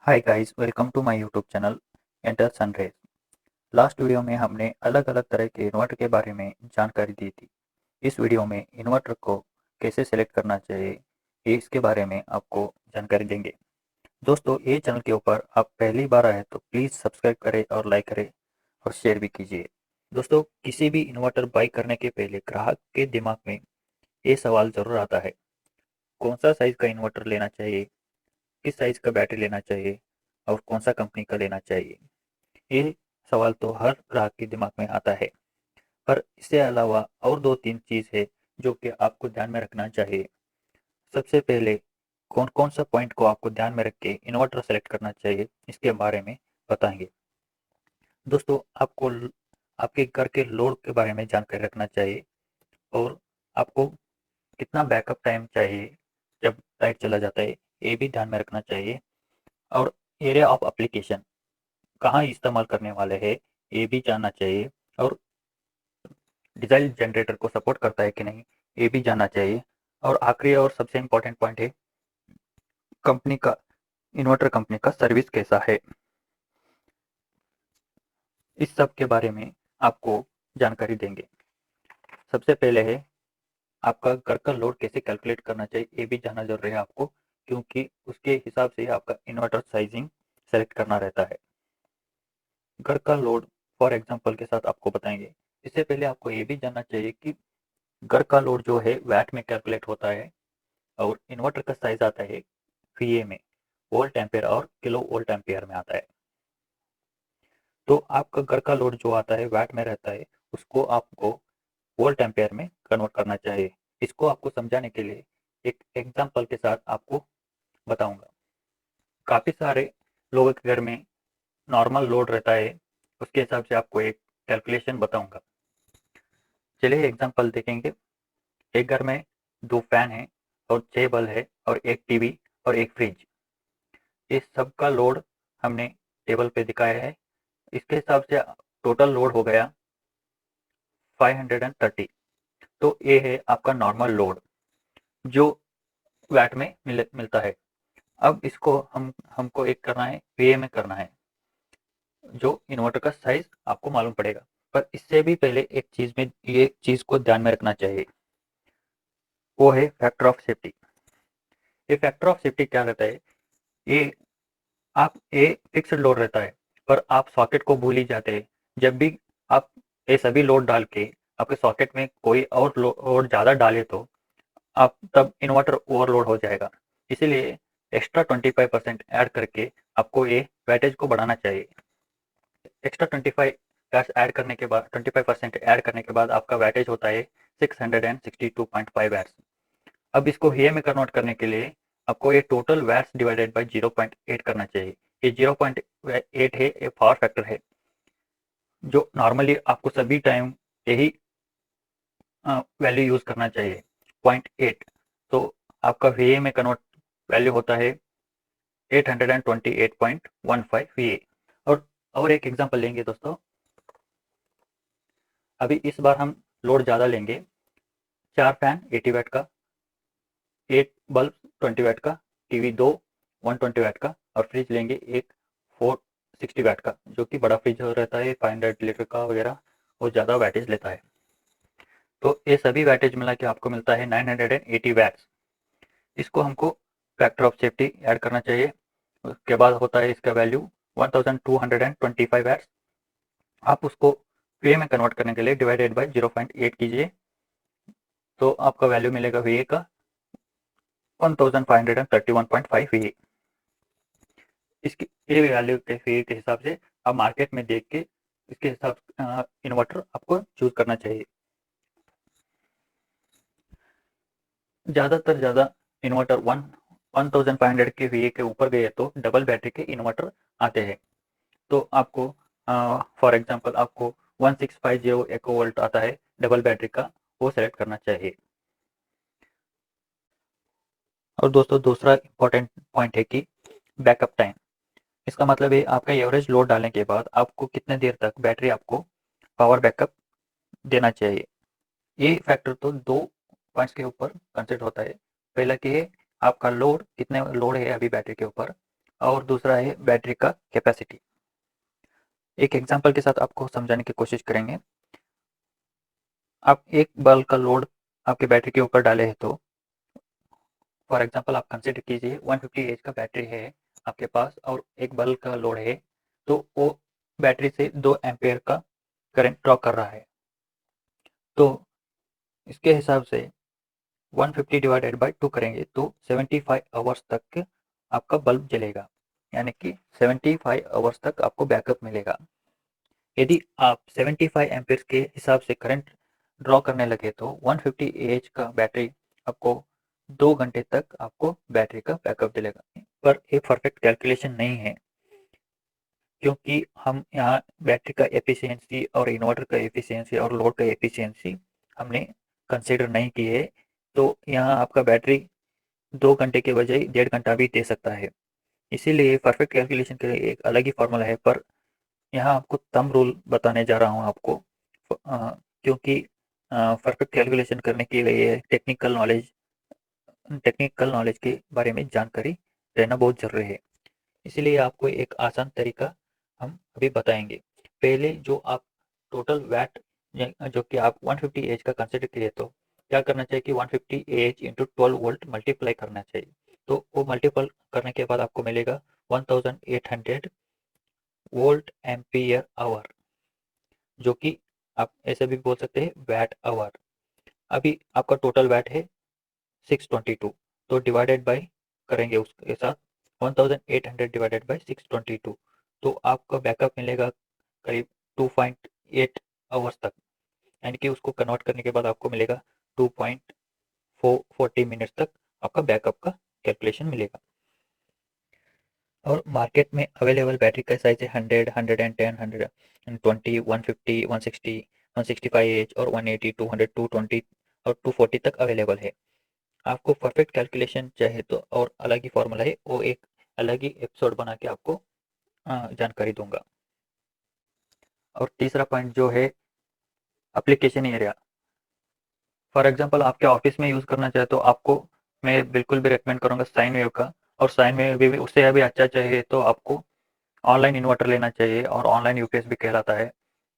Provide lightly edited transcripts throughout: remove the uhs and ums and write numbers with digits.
Hi guys, welcome to my YouTube channel enter sunrays. Last video में हमने अलग अलग तरह के इन्वर्टर के बारे में जानकारी दी थी। इस वीडियो में इन्वर्टर को कैसे सेलेक्ट करना चाहिए ये इसके बारे में आपको जानकारी देंगे। दोस्तों, ये चैनल के ऊपर आप पहली बार आए तो प्लीज़ सब्सक्राइब करें और लाइक करें और शेयर भी कीजिए। दोस्तों, किसी भी इन्वर्टर बाई करने के पहले ग्राहक के दिमाग में ये सवाल ज़रूर आता है, कौन सा साइज़ का इन्वर्टर लेना चाहिए, किस साइज़ का बैटरी लेना चाहिए और कौन सा कंपनी का लेना चाहिए। ये सवाल तो हर ग्राहक के दिमाग में आता है, पर इससे अलावा और 2-3 चीज़ है जो कि आपको ध्यान में रखना चाहिए। सबसे पहले कौन-कौन सा पॉइंट को आपको ध्यान में रख के इन्वर्टर सेलेक्ट करना चाहिए, इसके बारे में बताएँगे। दोस्तों, आपको आपके घर के लोड के बारे में जानकारी रखना चाहिए और आपको कितना बैकअप टाइम चाहिए जब लाइट चला जाता है, ये भी ध्यान में रखना चाहिए। और एरिया ऑफ एप्लीकेशन कहाँ इस्तेमाल करने वाले हैं, ये भी जानना चाहिए। और डिज़ाइन जनरेटर को सपोर्ट करता है कि नहीं, ये भी जानना चाहिए। और आखिरी और सबसे इम्पोर्टेंट पॉइंट है कंपनी का, इन्वर्टर कंपनी का सर्विस कैसा है। इस सब के बारे में आपको जानकारी देंगे। सबसे पहले है आपका घर का लोड कैसे कैलकुलेट करना चाहिए, ये भी जानना जरूरी है आपको, क्योंकि उसके हिसाब से आपका इन्वर्टर साइजिंग सेलेक्ट करना रहता है। घर का लोड फॉर एग्जांपल के साथ आपको बताएंगे। इससे पहले आपको ये भी जानना चाहिए कि घर का लोड जो है वैट में कैलकुलेट होता है और इन्वर्टर का साइज आता है VA में, वोल्ट एम्पेयर और किलो वोल्ट एम्पेयर में आता है। तो आपका घर का लोड जो आता है वैट में रहता है, उसको आपको वोल्ट एम्पेयर में कन्वर्ट करना चाहिए। इसको आपको समझाने के लिए एक एग्जांपल के साथ आपको बताऊंगा। काफ़ी सारे लोगों के घर में नॉर्मल लोड रहता है, उसके हिसाब से आपको एक कैलकुलेशन बताऊंगा। चलिए एग्जांपल देखेंगे। एक घर में 2 फैन है और 6 बल्ब है और एक टीवी और एक फ्रिज। इस सब का लोड हमने टेबल पे दिखाया है। इसके हिसाब से टोटल लोड हो गया 530। तो ये है आपका नॉर्मल लोड जो वैट में मिलता है। अब इसको हमको एक करना है, VA में करना है, जो इन्वर्टर का साइज आपको मालूम पड़ेगा। पर इससे भी पहले एक चीज में ये चीज को ध्यान में रखना चाहिए, वो है फैक्टर ऑफ सेफ्टी। ये फैक्टर ऑफ सेफ्टी क्या रहता है, ये आप ये फिक्स्ड लोड रहता है, पर आप सॉकेट को भूल ही जाते हैं। जब भी आप ये सभी लोड डाल के आपके सॉकेट में कोई और लोड ज़्यादा डाले तो आप तब इन्वर्टर ओवरलोड हो जाएगा। इसीलिए एक्स्ट्रा 25% ऐड करके आपको ये वैटेज को बढ़ाना चाहिए। एक्स्ट्रा 25 वैट्स ऐड करने के बाद 25% ऐड करने के बाद आपका वैटेज होता है 662.5 वैट्स। अब इसको VA में कन्वर्ट करने के लिए आपको ये टोटल वैट्स डिवाइडेड बाय 0.8 करना चाहिए। ये 0.8 है, ये पावर फैक्टर है जो नॉर्मली आपको सभी टाइम यही वैल्यू यूज करना चाहिए, 0.8। तो आपका VA में कन्वर्ट वैल्यू होता है 828.15 VA। और एक एग्जांपल लेंगे दोस्तों। अभी इस बार हम लोड ज़्यादा लेंगे, 4 फैन 80 वाट का, 8 बल्ब 20 वाट का, टीवी 2 120 वाट का और फ्रिज लेंगे एक 460 वाट का, जो कि बड़ा फ्रिज रहता है 500 लीटर का वगैरह, वो ज़्यादा वैटेज लेता है। तो ये सभी वैटेज मिला के आपको मिलता है 980 वैट्स। इसको हमको फैक्टर ऑफ सेफ्टी ऐड करना चाहिए। उसके बाद होता है इसका वैल्यू 1225 वैट्स। आप उसको VA में कन्वर्ट करने के लिए डिवाइडेड बाय 0.8 कीजिए, तो आपका वैल्यू मिलेगा VA का 1531.5 VA। इसकी ये वैल्यू के VA के हिसाब से आप मार्केट में देख के इसके हिसाब इन्वर्टर आपको चूज करना चाहिए। ज़्यादा इन्वर्टर 1500 के VA के ऊपर गए तो डबल बैटरी के इन्वर्टर आते हैं। तो आपको फॉर एग्जांपल आपको 1650 एको वोल्ट आता है डबल बैटरी का, वो सेलेक्ट करना चाहिए। और दोस्तों, दूसरा इंपॉर्टेंट पॉइंट है कि बैकअप टाइम। इसका मतलब है आपका एवरेज लोड डालने के बाद आपको कितने देर तक बैटरी आपको पावर बैकअप देना चाहिए। ये फैक्टर तो 2 पॉइंट्स के ऊपर कंसिडर होता है। पहला कि है आपका लोड, कितने लोड है अभी बैटरी के ऊपर, और दूसरा है बैटरी का कैपेसिटी। एक एग्जांपल के साथ आपको समझाने की कोशिश करेंगे। आप एक बल्ब का लोड आपके बैटरी के ऊपर डाले हैं तो फॉर एग्जांपल आप कंसिडर कीजिए 150 एच का बैटरी है आपके पास और एक बल्ब का लोड है, तो वो बैटरी से 2 एम्पेयर का करंट ड्रॉ कर रहा है। तो इसके हिसाब से 150 डिवाइडेड बाय 2 करेंगे तो 75 आवर्स तक आपका बल्ब जलेगा, यानी कि 75 आवर्स तक आपको बैकअप मिलेगा। यदि आप 75 एम्पीयर के हिसाब से करंट ड्रॉ करने लगे तो 150 एएच का बैटरी आपको 2 घंटे तक आपको बैटरी का बैकअप दिलेगा। पर एक परफेक्ट कैलकुलेशन नहीं है, क्योंकि हम यहाँ बैटरी का एफिशिएंसी और इन्वर्टर का एफिशिएंसी और लोड का एफिशिएंसी हमने कंसिडर नहीं की है। तो यहाँ आपका बैटरी 2 घंटे के बजाय 1.5 घंटा भी दे सकता है। इसीलिए परफेक्ट कैलकुलेशन के लिए एक अलग ही फॉर्मूला है, पर यहाँ आपको थंब रूल बताने जा रहा हूँ आपको, क्योंकि परफेक्ट कैलकुलेशन करने के लिए टेक्निकल नॉलेज के बारे में जानकारी रहना बहुत ज़रूरी है। इसीलिए आपको एक आसान तरीका हम अभी बताएंगे। पहले जो आप टोटल वैट जो कि आप 150 एच का कंसिडर किए तो क्या करना चाहिए कि 150 एच इंटू 12 वोल्ट मल्टीप्लाई करना चाहिए। तो वो मल्टीपल करने के बाद आपको मिलेगा 1800 वोल्ट एम्पियर आवर, जो कि आप ऐसे भी बोल सकते हैं वैट आवर। अभी आपका टोटल वैट है 622, तो डिवाइडेड बाय करेंगे उसके साथ 1800 डिवाइडेड बाय 622, तो आपका बैकअप मिलेगा करीब 2.8 आवर्स तक, यानी कि उसको कन्वर्ट करने के बाद आपको मिलेगा 2.40 मिनट्स तक आपका बैकअप का कैलकुलेशन मिलेगा। और मार्केट में अवेलेबल बैटरी का साइज है 100, 110, 120, 150, 160, 165 एच और 180, 200, 220 और 240 तक अवेलेबल है। आपको परफेक्ट कैलकुलेशन चाहिए तो और अलग ही फॉर्मूला है, वो एक अलग ही एपिसोड बना के आपको जानकारी दूंगा। और तीसरा पॉइंट जो है एप्लीकेशन एरिया। फॉर एग्जांपल आपके ऑफिस में यूज़ करना चाहे तो आपको मैं बिल्कुल भी रेकमेंड करूंगा साइन वेव का, और साइन वेव भी उससे अभी अच्छा चाहिए तो आपको ऑनलाइन इन्वर्टर लेना चाहिए, और ऑनलाइन यूपीएस भी कहलाता है,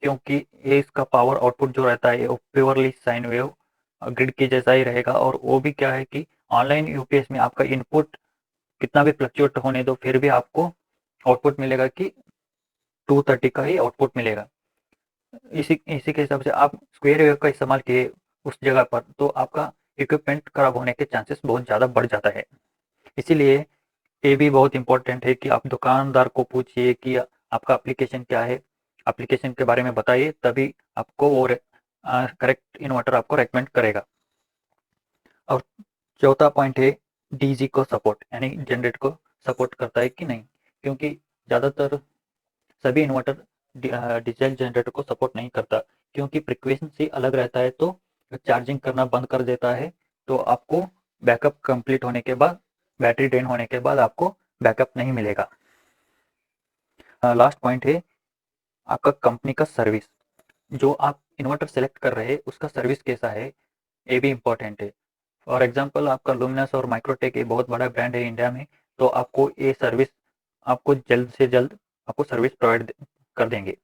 क्योंकि ये इसका पावर आउटपुट जो रहता है वो प्योरली साइन वेव ग्रिड की जैसा ही रहेगा। और वो भी क्या है कि ऑनलाइन यूपीएस में आपका इनपुट कितना भी फ्लक्चुएट होने दो फिर भी आपको आउटपुट मिलेगा कि 230 का ही आउटपुट मिलेगा। इसी इसी के हिसाब से आप स्क्वायर वेव का इस्तेमाल किए उस जगह पर तो आपका इक्विपमेंट खराब होने के चांसेस बहुत ज़्यादा बढ़ जाता है। इसीलिए ये भी बहुत इंपॉर्टेंट है कि आप दुकानदार को पूछिए कि आपका एप्लीकेशन क्या है, एप्लीकेशन के बारे में बताइए, तभी आपको वो करेक्ट इन्वर्टर आपको रेकमेंड करेगा। और चौथा पॉइंट है डीजी को सपोर्ट, यानी जनरेटर को सपोर्ट करता है कि नहीं, क्योंकि ज़्यादातर सभी इन्वर्टर डीजल जनरेटर को सपोर्ट नहीं करता, क्योंकि फ्रीक्वेंसी अलग रहता है तो चार्जिंग करना बंद कर देता है। तो आपको बैकअप कंप्लीट होने के बाद, बैटरी ड्रेन होने के बाद आपको बैकअप नहीं मिलेगा। लास्ट पॉइंट है आपका कंपनी का सर्विस। जो आप इन्वर्टर सेलेक्ट कर रहे हैं उसका सर्विस कैसा है, ये भी इम्पोर्टेंट है। फॉर एग्जांपल आपका लुमिनस और माइक्रोटेक ये बहुत बड़ा ब्रांड है इंडिया में, तो आपको ये सर्विस आपको जल्द से जल्द आपको सर्विस प्रोवाइड कर देंगे।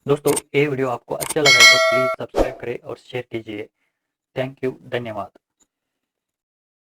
दोस्तों ये वीडियो आपको अच्छा लगा तो प्लीज़ सब्सक्राइब करें और शेयर कीजिए। थैंक यू, धन्यवाद।